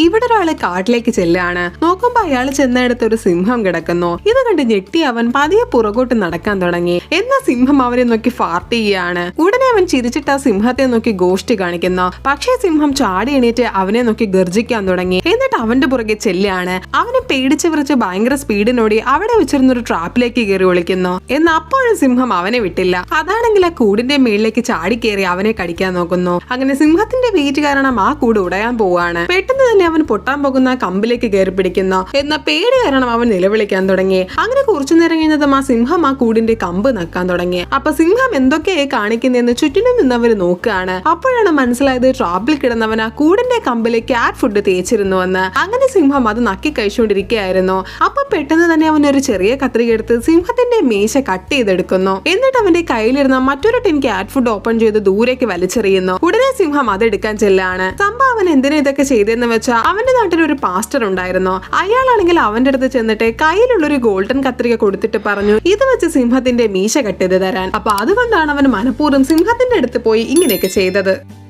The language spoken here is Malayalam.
ഇവിടെ ഒരാള് കാട്ടിലേക്ക് ചെല്ലാണ്. നോക്കുമ്പോ അയാൾ ചെന്നിടത്ത് ഒരു സിംഹം കിടക്കുന്നു. ഇത് കണ്ട് ഞെട്ടി അവൻ പതിയെ പുറകോട്ട് നടക്കാൻ തുടങ്ങി. എന്നാ സിംഹം അവനെ നോക്കി ഫാർട്ട് ചെയ്യാണ്. ഉടനെ അവൻ ചിരിച്ചിട്ട് ആ സിംഹത്തെ നോക്കി ഗോഷ്ടി കാണിക്കുന്നു. പക്ഷേ സിംഹം ചാടി എണീറ്റ് അവനെ നോക്കി ഗർജിക്കാൻ തുടങ്ങി. എന്നിട്ട് അവന്റെ പുറകെ ചെല്ലാണ്. അവനെ പേടിച്ച് വിറച്ച് ഭയങ്കര സ്പീഡിനോടി അവിടെ വെച്ചിരുന്ന ഒരു ട്രാപ്പിലേക്ക് കയറി ഒളിക്കുന്നു. എന്നാൽ അപ്പോഴും സിംഹം അവനെ വിട്ടില്ല. അതാണെങ്കിൽ ആ കൂടിന്റെ മേളിലേക്ക് ചാടി കയറി അവനെ കടിക്കാൻ നോക്കുന്നു. അങ്ങനെ സിംഹത്തിന്റെ വെയിറ്റ് കാരണം ആ കൂട് ഉടയാൻ പോവാണ്. പെട്ടെന്ന് തന്നെ അവൻ പൊട്ടാൻ പോകുന്ന ആ കമ്പിലേക്ക് കയറി പിടിക്കുന്നു. എന്നാൽ പേടി കാരണം അവൻ നിലവിളിക്കാൻ തുടങ്ങി. അങ്ങനെ കുറച്ചു നേരം കഴിഞ്ഞതും ആ സിംഹം ആ കൂടിന്റെ കമ്പ് നക്കാൻ തുടങ്ങി. അപ്പൊ സിംഹം എന്തൊക്കെയായി കാണിക്കുന്നതെന്ന് ചുറ്റിനും നിന്നവര് നോക്കുകയാണ്. അപ്പോഴാണ് മനസ്സിലായത് ട്രാപ്പിൽ കിടന്നവൻ ആ കൂടിന്റെ കമ്പില് ക്യാറ്റ് ഫുഡ് തേച്ചിരുന്നുവെന്ന്. അങ്ങനെ സിംഹം അത് നക്കി കഴിച്ചുകൊണ്ടിരിക്കുകയായിരുന്നു. അപ്പൊ പെട്ടെന്ന് തന്നെ അവൻ ഒരു ചെറിയ കത്രിക എടുത്ത് സിംഹത്തിന്റെ മീശ കട്ട് ചെയ്തെടുക്കുന്നു. എന്നിട്ട് അവന്റെ കയ്യിലിരുന്ന മറ്റൊരു ടിൻ ക്യാറ്റ് ഫുഡ് ഓപ്പൺ ചെയ്ത് ദൂരേക്ക് വലിച്ചെറിയുന്നു. ഉടനെ സിംഹം അതെടുക്കാൻ ചെല്ലാണ്. സംഭവം അവൻ എന്തിനാ ഇതൊക്കെ ചെയ്തെന്ന് വെച്ചാൽ അവന്റെ നാട്ടിൽ ഒരു പാസ്റ്റർ ഉണ്ടായിരുന്നു. അയാളാണെങ്കിൽ അവന്റെ അടുത്ത് ചെന്നിട്ട് കയ്യിലുള്ളൊരു ഗോൾഡൻ കത്രിക കൊടുത്തിട്ട് പറഞ്ഞു ഇത് വെച്ച് സിംഹത്തിന്റെ മീശ കട്ട് ചെയ്ത് തരാൻ. അപ്പൊ അതുകൊണ്ടാണ് അവൻ മനഃപൂർവ്വം സിംഹത്തിന്റെ അടുത്ത് പോയി ഇങ്ങനെയൊക്കെ ചെയ്തത്.